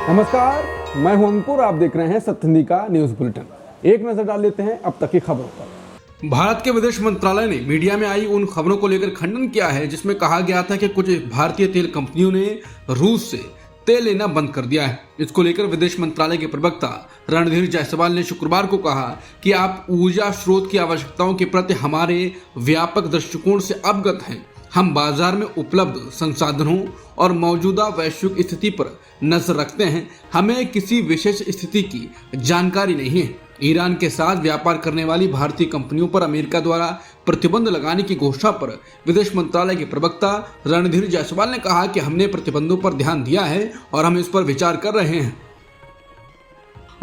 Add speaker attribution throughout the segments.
Speaker 1: नमस्कार, मैं हूं अंकुर। आप देख रहे हैं सत्यनिधि का न्यूज बुलेटिन। एक नजर डाल लेते हैं अब तक की खबरों पर। भारत के विदेश मंत्रालय ने मीडिया में आई उन खबरों को लेकर खंडन किया है जिसमें कहा गया था कि कुछ भारतीय तेल कंपनियों ने रूस से तेल लेना बंद कर दिया है। इसको लेकर विदेश मंत्रालय के प्रवक्ता रणधीर जायसवाल ने शुक्रवार को कहा कि आप ऊर्जा स्रोत की आवश्यकताओं के प्रति हमारे व्यापक दृष्टिकोण से अवगत हैं। हम बाजार में उपलब्ध संसाधनों और मौजूदा वैश्विक स्थिति पर नजर रखते हैं। हमें किसी विशेष स्थिति की जानकारी नहीं है। ईरान के साथ व्यापार करने वाली भारतीय कंपनियों पर अमेरिका द्वारा प्रतिबंध लगाने की घोषणा पर विदेश मंत्रालय के प्रवक्ता रणधीर जायसवाल ने कहा कि हमने प्रतिबंधों पर ध्यान दिया है और हम इस पर विचार कर रहे हैं।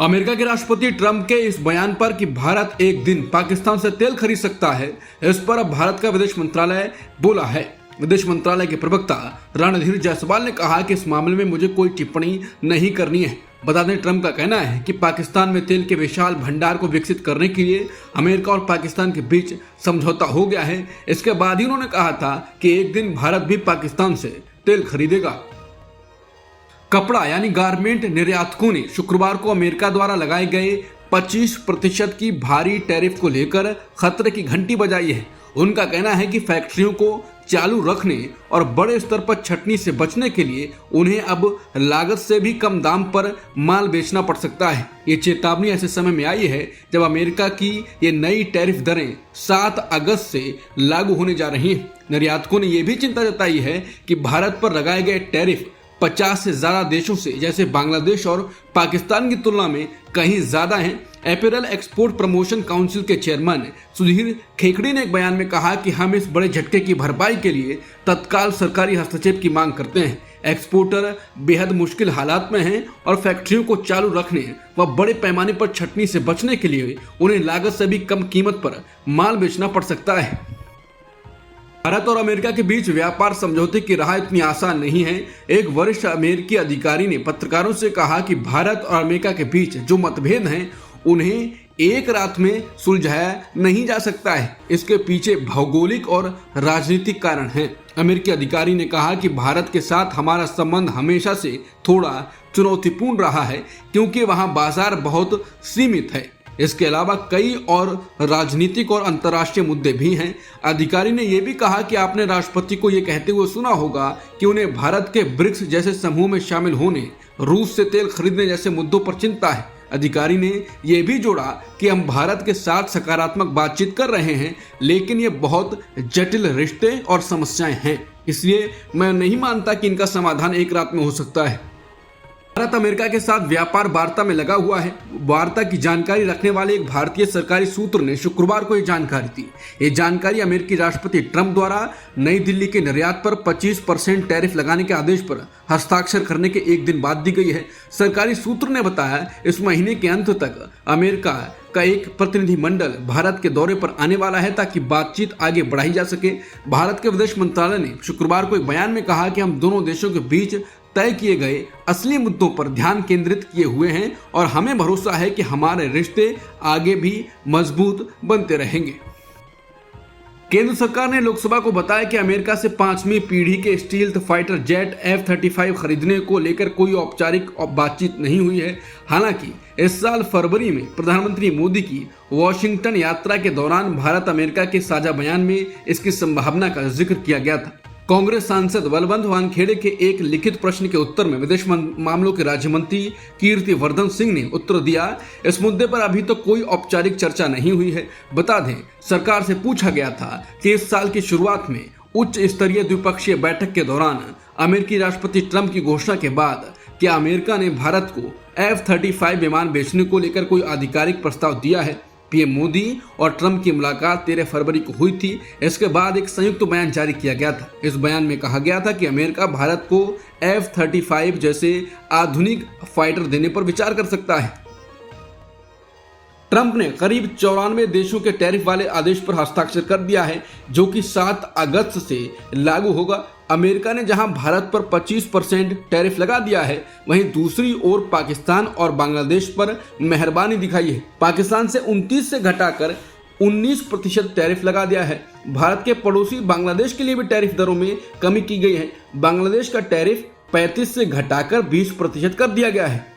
Speaker 1: अमेरिका के राष्ट्रपति ट्रंप के इस बयान पर कि भारत एक दिन पाकिस्तान से तेल खरीद सकता है, इस पर अब भारत का विदेश मंत्रालय बोला है। विदेश मंत्रालय के प्रवक्ता रणधीर जायसवाल ने कहा कि इस मामले में मुझे कोई टिप्पणी नहीं करनी है। बता दें, ट्रंप का कहना है कि पाकिस्तान में तेल के विशाल भंडार को विकसित करने के लिए अमेरिका और पाकिस्तान के बीच समझौता हो गया है। इसके बाद ही उन्होंने कहा था कि एक दिन भारत भी पाकिस्तान से तेल खरीदेगा। कपड़ा यानी गारमेंट निर्यातकों ने शुक्रवार को अमेरिका द्वारा लगाए गए 25% की भारी टैरिफ को लेकर खतरे की घंटी बजाई है। उनका कहना है कि फैक्ट्रियों को चालू रखने और बड़े स्तर पर छटनी से बचने के लिए उन्हें अब लागत से भी कम दाम पर माल बेचना पड़ सकता है। ये चेतावनी ऐसे समय में आई है जब अमेरिका की ये नई टैरिफ दरें 7 अगस्त से लागू होने जा रही हैं। निर्यातकों ने यह भी चिंता जताई है कि भारत पर लगाए गए टैरिफ 50 से ज्यादा देशों से जैसे बांग्लादेश और पाकिस्तान की तुलना में कहीं ज्यादा हैं। अपैरल एक्सपोर्ट प्रमोशन काउंसिल के चेयरमैन सुधीर खेकड़ी ने एक बयान में कहा कि हम इस बड़े झटके की भरपाई के लिए तत्काल सरकारी हस्तक्षेप की मांग करते हैं। एक्सपोर्टर बेहद मुश्किल हालात में हैं और फैक्ट्रियों को चालू रखने व बड़े पैमाने पर छटनी से बचने के लिए उन्हें लागत से भी कम कीमत पर माल बेचना पड़ सकता है। भारत और अमेरिका के बीच व्यापार समझौते की राह इतनी आसान नहीं है। एक वरिष्ठ अमेरिकी अधिकारी ने पत्रकारों से कहा कि भारत और अमेरिका के बीच जो मतभेद हैं उन्हें एक रात में सुलझाया नहीं जा सकता है। इसके पीछे भौगोलिक और राजनीतिक कारण हैं। अमेरिकी अधिकारी ने कहा कि भारत के साथ हमारा संबंध हमेशा से थोड़ा चुनौतीपूर्ण रहा है क्योंकि वहां बाजार बहुत सीमित है। इसके अलावा कई और राजनीतिक और अंतर्राष्ट्रीय मुद्दे भी हैं। अधिकारी ने यह भी कहा कि आपने राष्ट्रपति को यह कहते हुए सुना होगा कि उन्हें भारत के ब्रिक्स जैसे समूह में शामिल होने, रूस से तेल खरीदने जैसे मुद्दों पर चिंता है। अधिकारी ने यह भी जोड़ा कि हम भारत के साथ सकारात्मक बातचीत कर रहे हैं, लेकिन ये बहुत जटिल रिश्ते और समस्याएं हैं, इसलिए मैं नहीं मानता कि इनका समाधान एक रात में हो सकता है। भारत अमेरिका के साथ व्यापार वार्ता में लगा हुआ है। वार्ता की जानकारी रखने वाले एक भारतीय सरकारी सूत्र ने शुक्रवार को यह जानकारी दी। ये जानकारी अमेरिकी राष्ट्रपति ट्रंप द्वारा नई दिल्ली के निर्यात पर 25% टैरिफ लगाने के आदेश पर हस्ताक्षर करने के एक दिन बाद दी गई है। सरकारी सूत्र ने बताया इस महीने के अंत तक अमेरिका का एक प्रतिनिधिमंडल भारत के दौरे पर आने वाला है ताकि बातचीत आगे बढ़ाई जा सके। भारत के विदेश मंत्रालय ने शुक्रवार को एक बयान में कहा कि हम दोनों देशों के बीच तय किए गए असली मुद्दों पर ध्यान केंद्रित किए हुए हैं और हमें भरोसा है कि हमारे रिश्ते आगे भी मजबूत बनते रहेंगे। केंद्र सरकार ने लोकसभा को बताया कि अमेरिका से 5वीं पीढ़ी के स्टील्थ फाइटर जेट F-35 खरीदने को लेकर कोई औपचारिक बातचीत नहीं हुई है। हालांकि इस साल फरवरी में प्रधानमंत्री मोदी की वॉशिंगटन यात्रा के दौरान भारत अमेरिका के साझा बयान में इसकी संभावना का जिक्र किया गया था। कांग्रेस सांसद बलवंत वानखेड़े के एक लिखित प्रश्न के उत्तर में विदेश मामलों के राज्य मंत्री कीर्ति वर्धन सिंह ने उत्तर दिया, इस मुद्दे पर अभी तो कोई औपचारिक चर्चा नहीं हुई है। बता दें, सरकार से पूछा गया था कि इस साल की शुरुआत में उच्च स्तरीय द्विपक्षीय बैठक के दौरान अमेरिकी राष्ट्रपति ट्रंप की घोषणा के बाद क्या अमेरिका ने भारत को F-35 विमान बेचने को लेकर कोई आधिकारिक प्रस्ताव दिया है। पीएम मोदी और ट्रंप की मुलाकात 13 फरवरी को हुई थी। इसके बाद एक संयुक्त बयान जारी किया गया था। इस बयान में कहा गया था कि अमेरिका भारत को F-35 जैसे आधुनिक फाइटर देने पर विचार कर सकता है। ट्रंप ने करीब 94 देशों के टैरिफ वाले आदेश पर हस्ताक्षर कर दिया है जो कि 7 अगस्त से लागू होगा। अमेरिका ने जहां भारत पर 25% टैरिफ लगा दिया है, वहीं दूसरी ओर पाकिस्तान और बांग्लादेश पर मेहरबानी दिखाई है। पाकिस्तान से 29 से घटाकर 19% टैरिफ लगा दिया है। भारत के पड़ोसी बांग्लादेश के लिए भी टैरिफ दरों में कमी की गई है। बांग्लादेश का टैरिफ 35 से घटाकर 20% कर दिया गया है।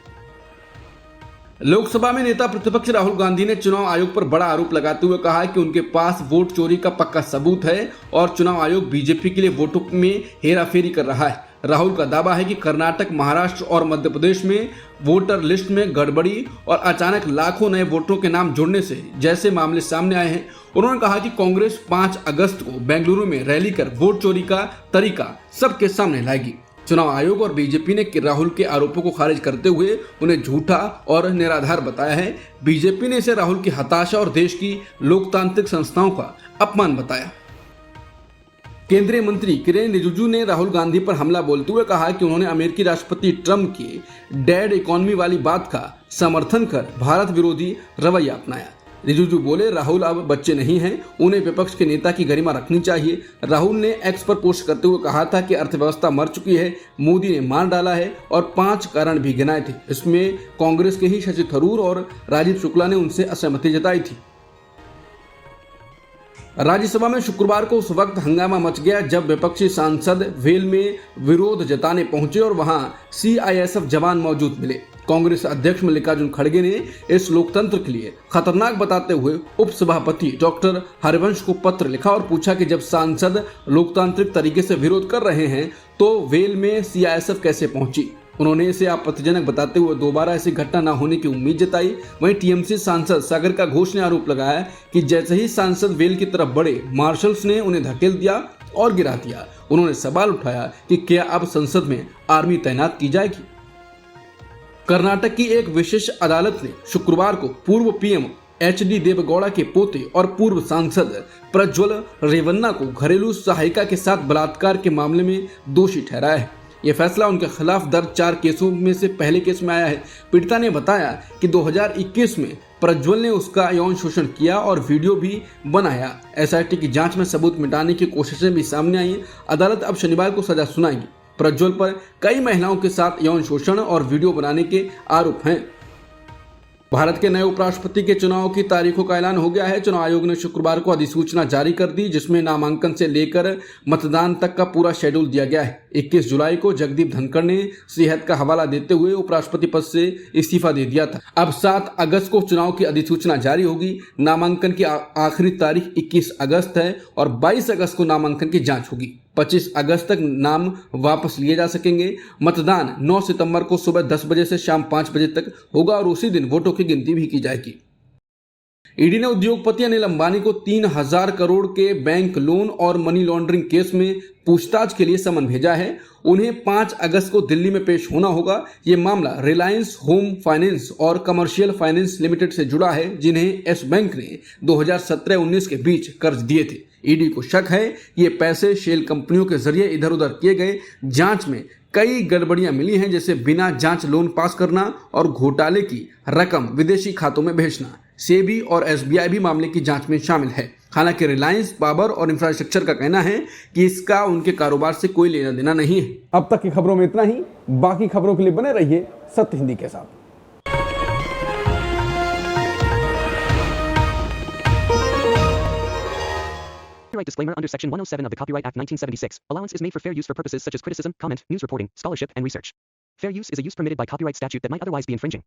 Speaker 1: लोकसभा में नेता प्रतिपक्ष राहुल गांधी ने चुनाव आयोग पर बड़ा आरोप लगाते हुए कहा कि उनके पास वोट चोरी का पक्का सबूत है और चुनाव आयोग बीजेपी के लिए वोटों में हेराफेरी कर रहा है। राहुल का दावा है कि कर्नाटक, महाराष्ट्र और मध्य प्रदेश में वोटर लिस्ट में गड़बड़ी और अचानक लाखों नए वोटरों के नाम जुड़ने से जैसे मामले सामने आए हैं। उन्होंने कहा कि कांग्रेस 5 अगस्त को बेंगलुरु में रैली कर वोट चोरी का तरीका सबके सामने लाएगी। चुनाव आयोग और बीजेपी ने राहुल के आरोपों को खारिज करते हुए उन्हें झूठा और निराधार बताया है। बीजेपी ने इसे राहुल की हताशा और देश की लोकतांत्रिक संस्थाओं का अपमान बताया। केंद्रीय मंत्री किरेन रिजिजू ने राहुल गांधी पर हमला बोलते हुए कहा कि उन्होंने अमेरिकी राष्ट्रपति ट्रंप की डेड इकोनॉमी वाली बात का समर्थन कर भारत विरोधी रवैया अपनाया। रिजिजू बोले, राहुल अब बच्चे नहीं हैं, उन्हें विपक्ष के नेता की गरिमा रखनी चाहिए। राहुल ने एक्स पर पोस्ट करते हुए कहा था कि अर्थव्यवस्था मर चुकी है, मोदी ने मार डाला है और 5 कारण भी गिनाए थे। इसमें कांग्रेस के ही शशि थरूर और राजीव शुक्ला ने उनसे असहमति जताई थी। राज्यसभा में शुक्रवार को उस वक्त हंगामा मच गया जब विपक्षी सांसद वेल में विरोध जताने पहुंचे और वहां सीआईएसएफ जवान मौजूद मिले। कांग्रेस अध्यक्ष मल्लिकार्जुन खड़गे ने इस लोकतंत्र के लिए खतरनाक बताते हुए उपसभापति डॉक्टर हरिवंश को पत्र लिखा और पूछा कि जब सांसद लोकतांत्रिक तरीके से विरोध कर रहे हैं तो वेल में सीआईएसएफ कैसे पहुंची। उन्होंने इसे आपत्तिजनक बताते हुए दोबारा ऐसी घटना न होने की उम्मीद जताई। वहीं टीएमसी सांसद सागर का घोष ने आरोप लगाया कि जैसे ही सांसद वेल की तरफ बढ़े, मार्शल्स ने उन्हें धकेल दिया और गिरा दिया। उन्होंने सवाल उठाया कि क्या अब संसद में आर्मी तैनात की जाएगी। कर्नाटक की एक विशेष अदालत ने शुक्रवार को पूर्व पीएम एचडी देवेगौड़ा के पोते और पूर्व सांसद प्रज्वल रेवन्ना को घरेलू सहायिका के साथ बलात्कार के मामले में दोषी ठहराया है। यह फैसला उनके खिलाफ दर्ज 4 केसों में से पहले केस में आया है। पीड़िता ने बताया कि 2021 में प्रज्वल ने उसका यौन शोषण किया और वीडियो भी बनाया। एसआईटी की जांच में सबूत मिटाने की कोशिशें भी सामने आई। अदालत अब शनिवार को सजा सुनाएगी। प्रज्वल पर कई महिलाओं के साथ यौन शोषण और वीडियो बनाने के आरोप हैं। भारत के नए उपराष्ट्रपति के चुनाव की तारीखों का ऐलान हो गया है। चुनाव आयोग ने शुक्रवार को अधिसूचना जारी कर दी जिसमें नामांकन से लेकर मतदान तक का पूरा शेड्यूल दिया गया है। 21 जुलाई को जगदीप धनखड़ ने सेहत का हवाला देते हुए उपराष्ट्रपति पद से इस्तीफा दे दिया था। अब 7 अगस्त को चुनाव की अधिसूचना जारी होगी। नामांकन की आखिरी तारीख 21 अगस्त है और 22 अगस्त को नामांकन की जांच होगी। 25 अगस्त तक नाम वापस लिए जा सकेंगे। मतदान 9 सितंबर को सुबह 10 बजे से शाम 5 बजे तक होगा और उसी दिन वोटों की गिनती भी की जाएगी। ईडी ने उद्योगपति अनिल अंबानी को 3000 करोड़ के बैंक लोन और मनी लॉन्ड्रिंग केस में पूछताछ के लिए समन भेजा है। उन्हें 5 अगस्त को दिल्ली में पेश होना होगा। ये मामला रिलायंस होम फाइनेंस और कमर्शियल फाइनेंस लिमिटेड से जुड़ा है जिन्हें येस बैंक ने 2017-19 के बीच कर्ज दिए थे। ईडी को शक है ये पैसे शेल कंपनियों के जरिए इधर उधर किए गए। जांच में कई गड़बड़ियां मिली हैं जैसे बिना जांच लोन पास करना और घोटाले की रकम विदेशी खातों में भेजना। सेबी और एसबीआई भी मामले की जांच में शामिल है। हालांकि रिलायंस पावर और इंफ्रास्ट्रक्चर का कहना है कि इसका उनके कारोबार से कोई लेना देना नहीं है। अब तक की खबरों में इतना ही। बाकी खबरों के लिए बने रहिए सत्य हिंदी के साथ।
Speaker 2: Copyright disclaimer under Section 107 of the Copyright Act 1976. Allowance is made for fair use for purposes such as criticism, comment, news reporting, scholarship, and research. Fair use is a use permitted by copyright statute that might otherwise be infringing.